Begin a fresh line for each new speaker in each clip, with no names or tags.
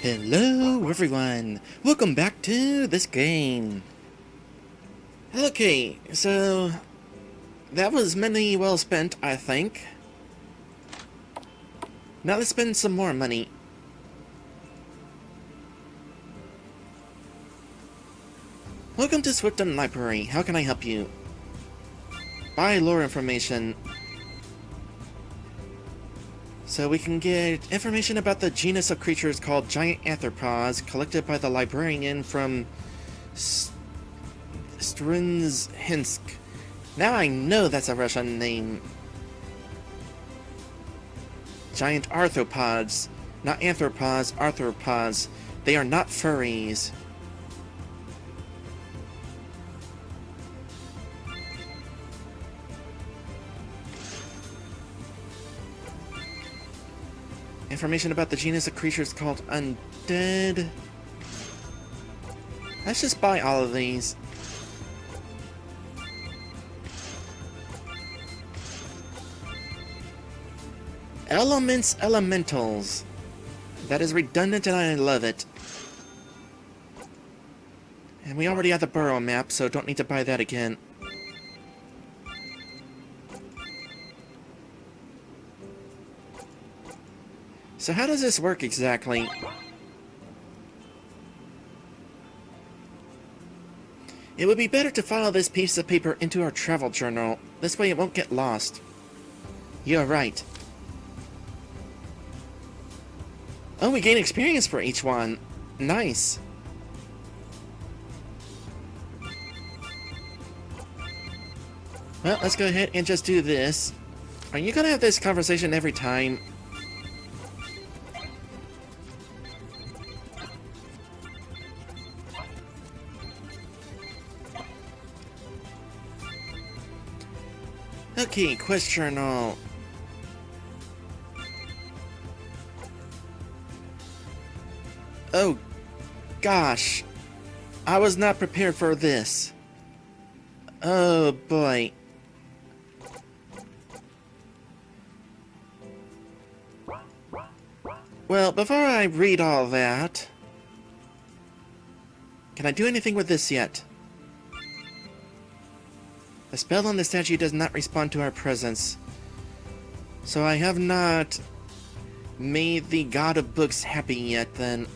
Hello everyone! Welcome back to this game! Okay, so that was money well spent, I think. Now let's spend some more money. Welcome to Swifton Library. How can I help you? Buy lore information. So we can get information about the genus of creatures called giant arthropods collected by the librarian from Strunzhensk. Now I know that's a Russian name. Giant arthropods. Not arthropods, arthropods. They are not furries. Information about the genus of creatures called undead. Let's just buy all of these. Elements elementals. That is redundant and I love it. And we already have the burrow map, so don't need to buy that again. So how does this work exactly? It would be better to file this piece of paper into our travel journal. This way it won't get lost. You're right. Oh, we gain experience for each one. Nice. Well, let's go ahead and just do this. Are you gonna have this conversation every time? Okay, quest journal. Oh, gosh. I was not prepared for this. Oh, boy. Well, before I read all that... Can I do anything with this yet? The spell on the statue does not respond to our presence. So I have not made the god of books happy yet, then.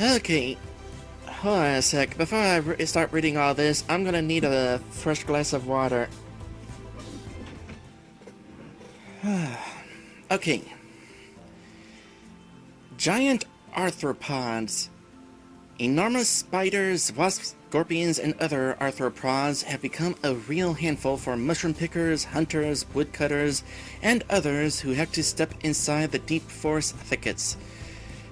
Okay. Hold on a sec. Before I start reading all this, I'm gonna need a fresh glass of water. Okay. Giant arthropods. Enormous spiders, wasps, scorpions, and other arthropods have become a real handful for mushroom pickers, hunters, woodcutters, and others who have to step inside the deep forest thickets.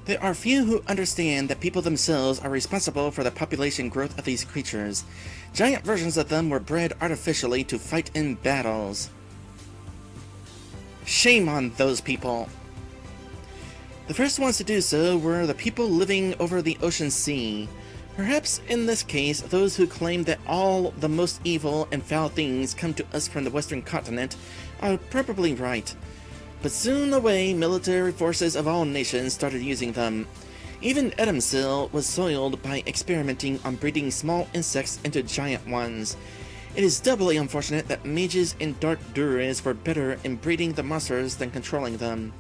There are few who understand that people themselves are responsible for the population growth of these creatures. Giant versions of them were bred artificially to fight in battles. Shame on those people. The first ones to do so were the people living over the ocean sea. Perhaps in this case, those who claim that all the most evil and foul things come to us from the western continent are probably right. But soon away, military forces of all nations started using them. Even Edamsil was soiled by experimenting on breeding small insects into giant ones. It is doubly unfortunate that mages and dark druids were better in breeding the monsters than controlling them.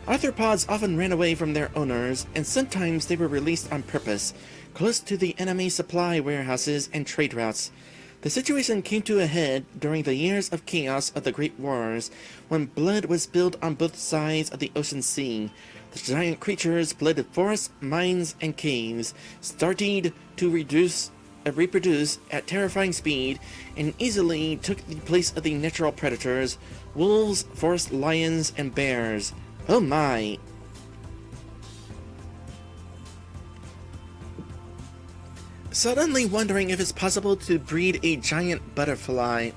Arthropods often ran away from their owners, and sometimes they were released on purpose, close to the enemy supply warehouses and trade routes. The situation came to a head during the years of chaos of the Great Wars, when blood was spilled on both sides of the ocean sea. The giant creatures flooded forests, mines, and caves, started to reproduce at terrifying speed, and easily took the place of the natural predators, wolves, forest lions, and bears. Oh my! Suddenly wondering if it's possible to breed a giant butterfly.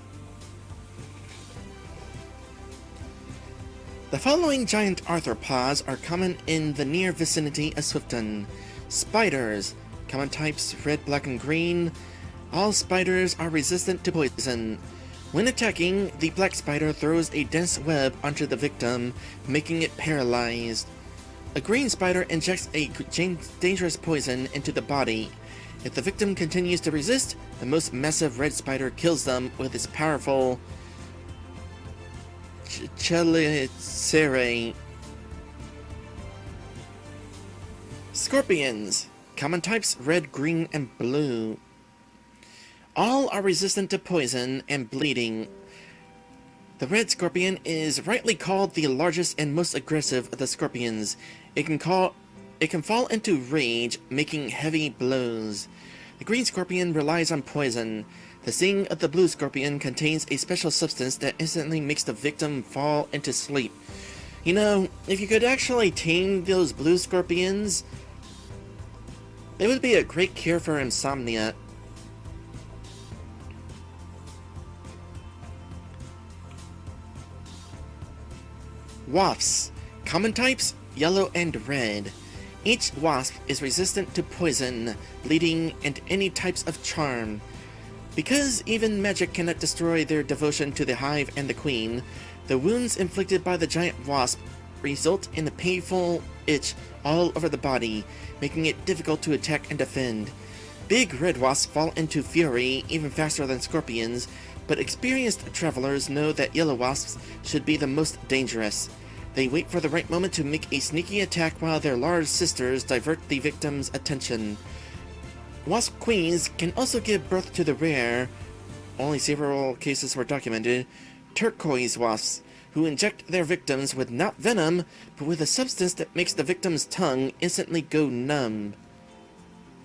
The following giant arthropods are common in the near vicinity of Swifton. Spiders, Common types red, black, and green. All spiders are resistant to poison. When attacking, the black spider throws a dense web onto the victim, making it paralyzed. A green spider injects a dangerous poison into the body. If the victim continues to resist, the most massive red spider kills them with its powerful Chelicerae. Scorpions. Common types red, green, and blue. All are resistant to poison and bleeding. The red scorpion is rightly called the largest and most aggressive of the scorpions. It can fall into rage, making heavy blows. The green scorpion relies on poison. The sting of the blue scorpion contains a special substance that instantly makes the victim fall into sleep. You know, if you could actually tame those blue scorpions, they would be a great cure for insomnia. Wasps. Common types, yellow and red. Each wasp is resistant to poison, bleeding, and any types of charm. Because even magic cannot destroy their devotion to the hive and the queen, the wounds inflicted by the giant wasp result in a painful itch all over the body, making it difficult to attack and defend. Big red wasps fall into fury even faster than scorpions, but experienced travelers know that yellow wasps should be the most dangerous. They wait for the right moment to make a sneaky attack while their large sisters divert the victim's attention. Wasp queens can also give birth to the rare, only several cases were documented, turquoise wasps, who inject their victims with not venom, but with a substance that makes the victim's tongue instantly go numb.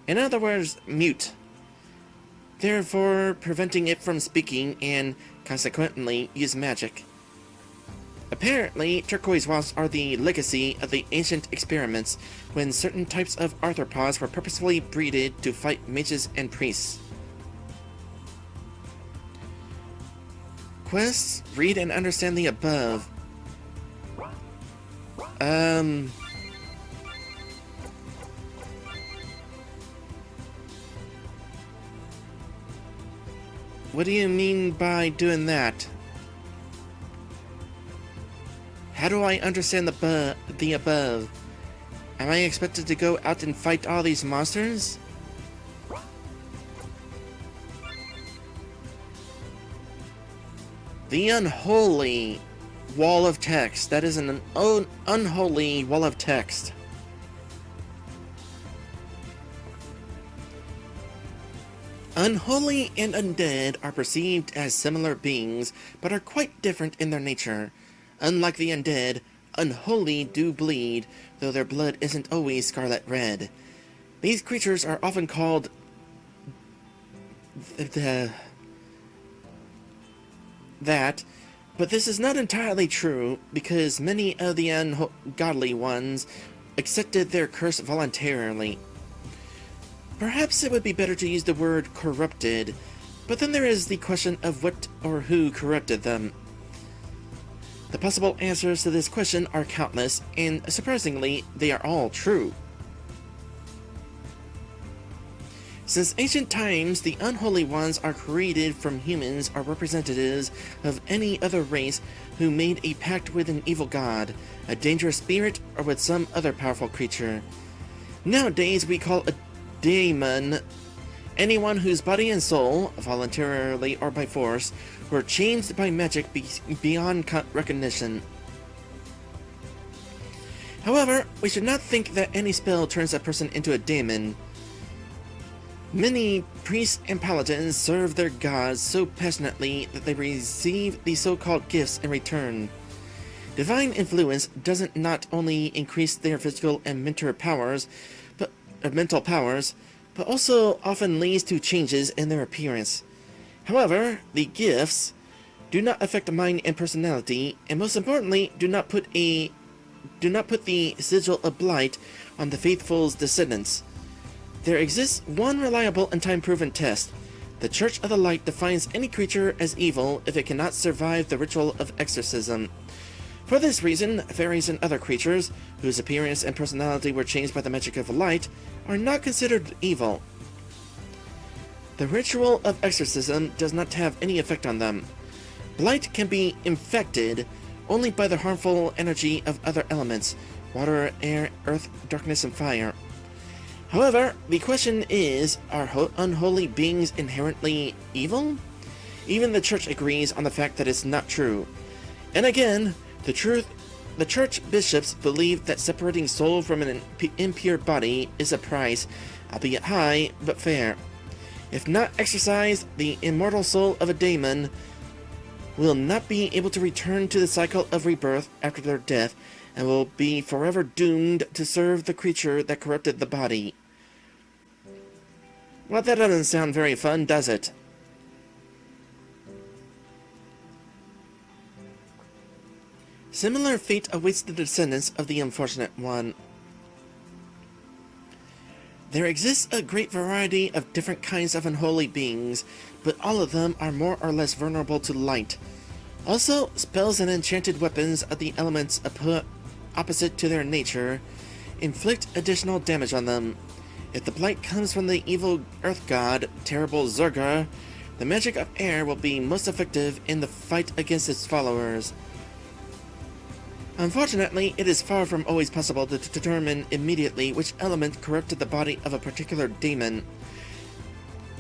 In other words, mute. Therefore, preventing it from speaking and, consequently, use magic. Apparently, turquoise wasps are the legacy of the ancient experiments, when certain types of arthropods were purposefully breeded to fight mages and priests. Quests, read and understand the above. What do you mean by doing that? How do I understand the above? Am I expected to go out and fight all these monsters? The unholy wall of text. That is an unholy wall of text. Unholy and undead are perceived as similar beings, but are quite different in their nature. Unlike the undead, unholy do bleed, though their blood isn't always scarlet red. These creatures are often called that, but this is not entirely true, because many of the ungodly ones accepted their curse voluntarily. Perhaps it would be better to use the word corrupted, but then there is the question of what or who corrupted them. The possible answers to this question are countless, and surprisingly, they are all true. Since ancient times, the unholy ones are created from humans or representatives of any other race who made a pact with an evil god, a dangerous spirit, or with some other powerful creature. Nowadays, we call a daemon anyone whose body and soul, voluntarily or by force, were changed by magic beyond recognition. However, we should not think that any spell turns a person into a daemon. Many priests and paladins serve their gods so passionately that they receive the so-called gifts in return. Divine influence doesn't not only increase their physical and mental powers, but also often leads to changes in their appearance. However, the gifts do not affect mind and personality, and most importantly, do not put the sigil of blight on the faithful's descendants. There exists one reliable and time-proven test. The Church of the Light defines any creature as evil if it cannot survive the ritual of exorcism. For this reason, fairies and other creatures, whose appearance and personality were changed by the magic of light, are not considered evil. The ritual of exorcism does not have any effect on them. Blight can be infected only by the harmful energy of other elements: water, air, earth, darkness, and fire. However, the question is, are unholy beings inherently evil? Even the Church agrees on the fact that it's not true. And again, the Church bishops believe that separating soul from an impure body is a price, albeit high, but fair. If not exorcised, the immortal soul of a daemon will not be able to return to the cycle of rebirth after their death, and will be forever doomed to serve the creature that corrupted the body. Well, that doesn't sound very fun, does it? Similar fate awaits the descendants of the unfortunate one. There exists a great variety of different kinds of unholy beings, but all of them are more or less vulnerable to light. Also, spells and enchanted weapons of the elements opposite to their nature inflict additional damage on them. If the blight comes from the evil earth god, terrible Zurgar, the magic of air will be most effective in the fight against its followers. Unfortunately, it is far from always possible to determine immediately which element corrupted the body of a particular daemon.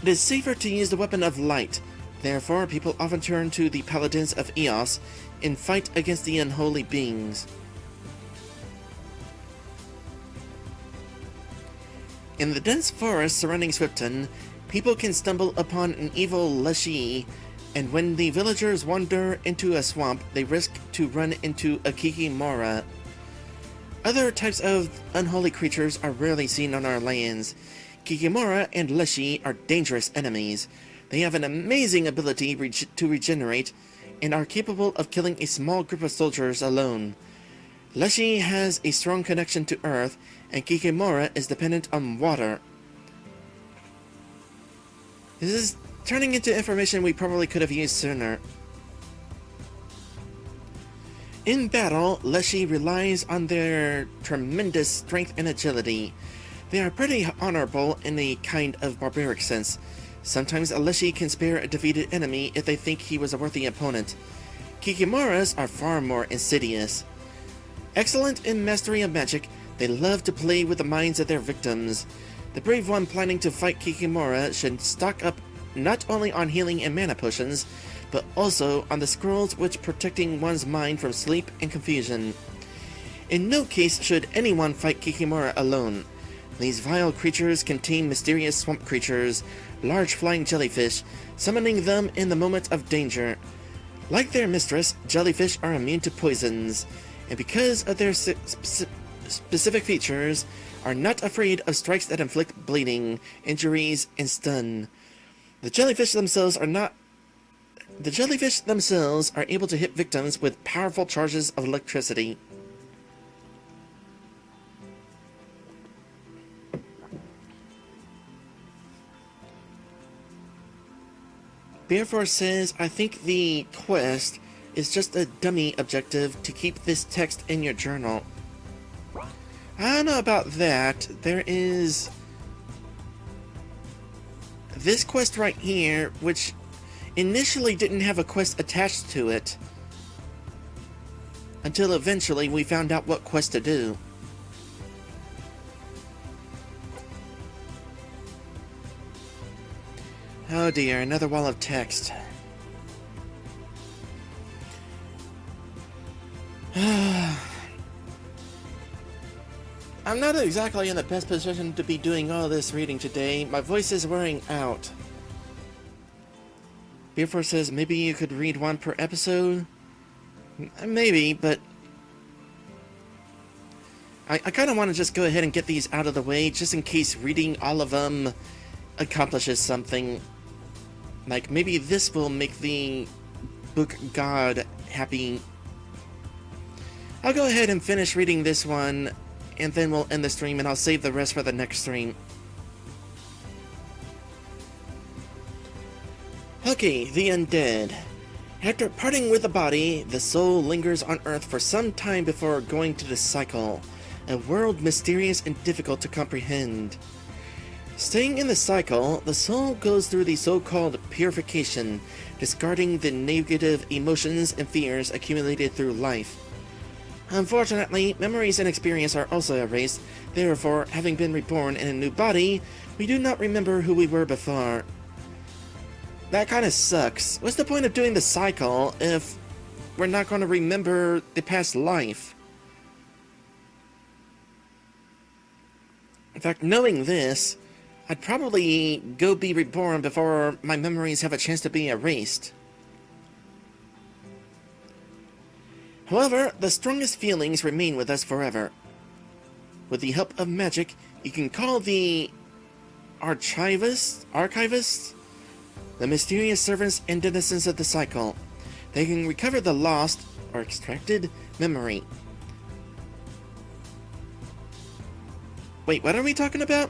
It is safer to use the weapon of light. Therefore, people often turn to the paladins of Eos in fight against the unholy beings. In the dense forest surrounding Swipton, people can stumble upon an evil Leshy, and when the villagers wander into a swamp, they risk to run into a Kikimora. Other types of unholy creatures are rarely seen on our lands. Kikimora and Leshy are dangerous enemies. They have an amazing ability to regenerate, and are capable of killing a small group of soldiers alone. Leshy has a strong connection to Earth, and Kikimora is dependent on water. This is turning into information we probably could have used sooner. In battle, Leshy relies on their tremendous strength and agility. They are pretty honorable in a kind of barbaric sense. Sometimes a Leshy can spare a defeated enemy if they think he was a worthy opponent. Kikimoras are far more insidious. Excellent in mastery of magic, they love to play with the minds of their victims. The brave one planning to fight Kikimora should stock up not only on healing and mana potions, but also on the scrolls which protecting one's mind from sleep and confusion. In no case should anyone fight Kikimora alone. These vile creatures contain mysterious swamp creatures, large flying jellyfish, summoning them in the moment of danger. Like their mistress, jellyfish are immune to poisons, and because of their specific features, are not afraid of strikes that inflict bleeding, injuries, and stun. The jellyfish themselves are able to hit victims with powerful charges of electricity. Therefore says, I think the quest is just a dummy objective to keep this text in your journal. I don't know about that. There is this quest right here, which initially didn't have a quest attached to it, until eventually we found out what quest to do. Oh dear, another wall of text. I'm not exactly in the best position to be doing all this reading today. My voice is wearing out. Beerforce says maybe you could read one per episode? Maybe, but I kind of want to just go ahead and get these out of the way, just in case reading all of them accomplishes something. Like, maybe this will make the book god happy. I'll go ahead and finish reading this one, and then we'll end the stream, and I'll save the rest for the next stream. Okay, the undead. After parting with the body, the soul lingers on Earth for some time before going to the cycle, a world mysterious and difficult to comprehend. Staying in the cycle, the soul goes through the so-called purification, discarding the negative emotions and fears accumulated through life. Unfortunately, memories and experience are also erased, therefore, having been reborn in a new body, we do not remember who we were before. That kind of sucks. What's the point of doing the cycle if we're not going to remember the past life? In fact, knowing this, I'd probably go be reborn before my memories have a chance to be erased. However, the strongest feelings remain with us forever. With the help of magic, you can call the archivists, the mysterious servants and denizens of the cycle. They can recover the lost or extracted memory. Wait, what are we talking about?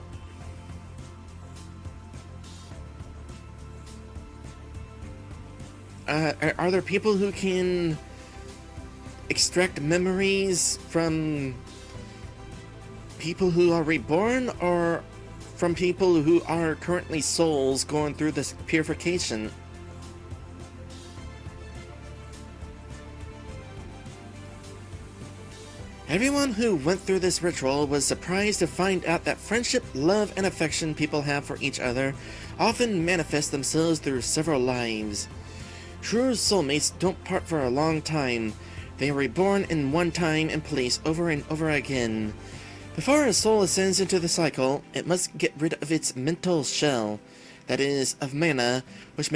Are there people who can extract memories from people who are reborn, or from people who are currently souls going through this purification? Everyone who went through this ritual was surprised to find out that friendship, love, and affection people have for each other often manifest themselves through several lives. True soulmates don't part for a long time. They are reborn in one time and place over and over again. Before a soul ascends into the cycle, it must get rid of its mental shell, that is, of mana, which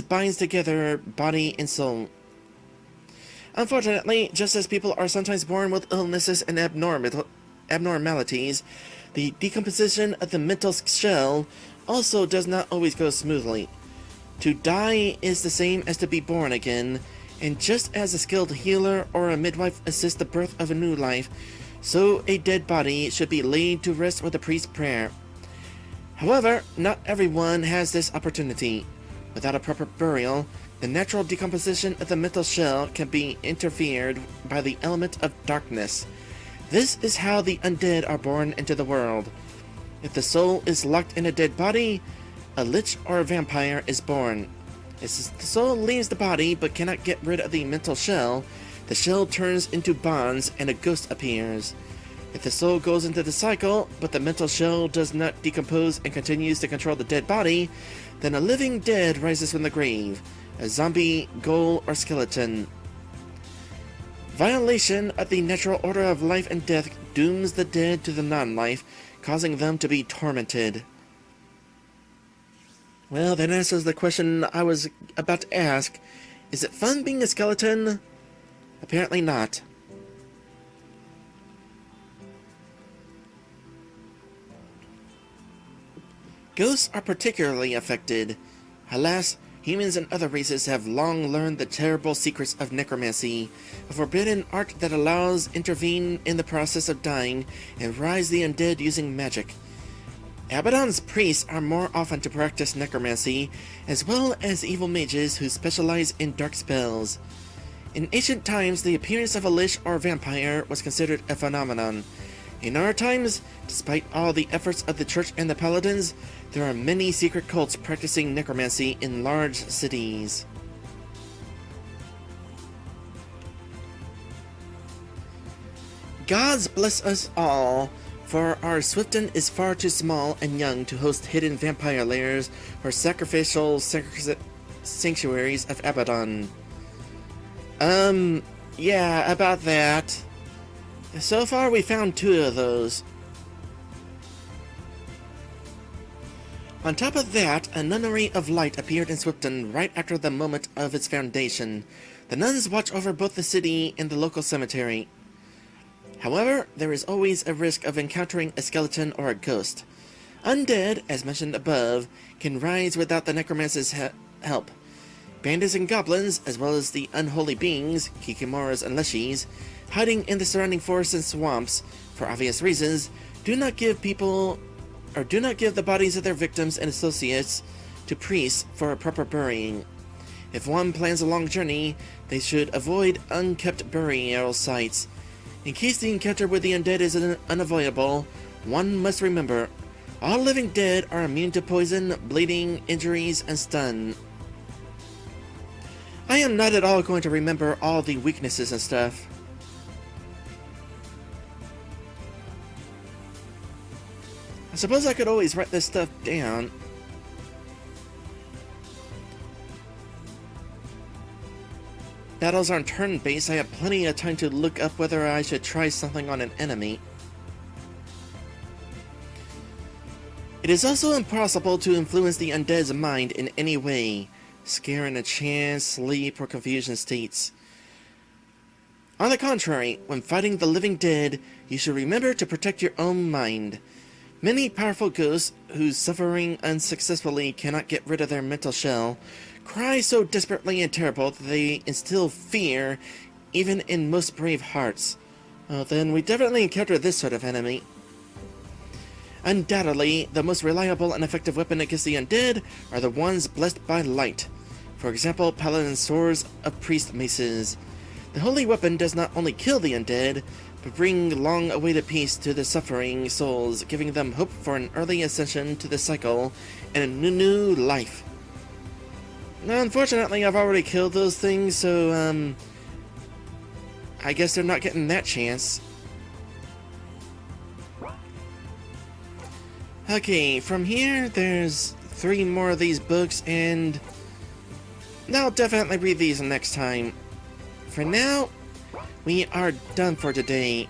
binds together body and soul. Unfortunately, just as people are sometimes born with illnesses and abnormalities, the decomposition of the mental shell also does not always go smoothly. To die is the same as to be born again, and just as a skilled healer or a midwife assists the birth of a new life, so a dead body should be laid to rest with a priest's prayer. However, not everyone has this opportunity. Without a proper burial, the natural decomposition of the mental shell can be interfered by the element of darkness. This is how the undead are born into the world. If the soul is locked in a dead body, a lich or a vampire is born. If the soul leaves the body but cannot get rid of the mental shell, the shell turns into bonds and a ghost appears. If the soul goes into the cycle, but the mental shell does not decompose and continues to control the dead body, then a living dead rises from the grave, a zombie, ghoul, or skeleton. Violation of the natural order of life and death dooms the dead to the non-life, causing them to be tormented. Well, that answers the question I was about to ask. Is it fun being a skeleton? Apparently not. Ghosts are particularly affected. Alas, humans and other races have long learned the terrible secrets of necromancy, a forbidden art that allows intervene in the process of dying and rise the undead using magic. Abaddon's priests are more often to practice necromancy, as well as evil mages who specialize in dark spells. In ancient times, the appearance of a lich or vampire was considered a phenomenon. In our times, despite all the efforts of the church and the paladins, there are many secret cults practicing necromancy in large cities. Gods bless us all, for our Swifton is far too small and young to host hidden vampire lairs or sacrificial sanctuaries of Abaddon. Yeah, about that. So far we found 2 of those. On top of that, a nunnery of light appeared in Swifton right after the moment of its foundation. The nuns watch over both the city and the local cemetery. However, there is always a risk of encountering a skeleton or a ghost. Undead, as mentioned above, can rise without the necromancer's help. Bandits and goblins, as well as the unholy beings, kikimoras and leshies, hiding in the surrounding forests and swamps, for obvious reasons, do not give the bodies of their victims and associates to priests for a proper burying. If one plans a long journey, they should avoid unkept burial sites. In case the encounter with the undead is unavoidable, one must remember, all living dead are immune to poison, bleeding, injuries, and stun. I am not at all going to remember all the weaknesses and stuff. I suppose I could always write this stuff down. Battles aren't turn-based. I have plenty of time to look up whether I should try something on an enemy. It is also impossible to influence the undead's mind in any way, scare in a trance, sleep, or confusion states. On the contrary, when fighting the living dead, you should remember to protect your own mind. Many powerful ghosts, who suffering unsuccessfully cannot get rid of their mental shell, cry so desperately and terrible that they instill fear even in most brave hearts. Well, then we definitely encounter this sort of enemy. Undoubtedly, the most reliable and effective weapon against the undead are the ones blessed by light. For example, paladin swords of priest maces. The holy weapon does not only kill the undead, but bring long-awaited peace to the suffering souls, giving them hope for an early ascension to the cycle and a new life. Now, unfortunately, I've already killed those things, so, I guess they're not getting that chance. Okay, from here, there's 3 more of these books, and I'll definitely read these next time. For now, we are done for today.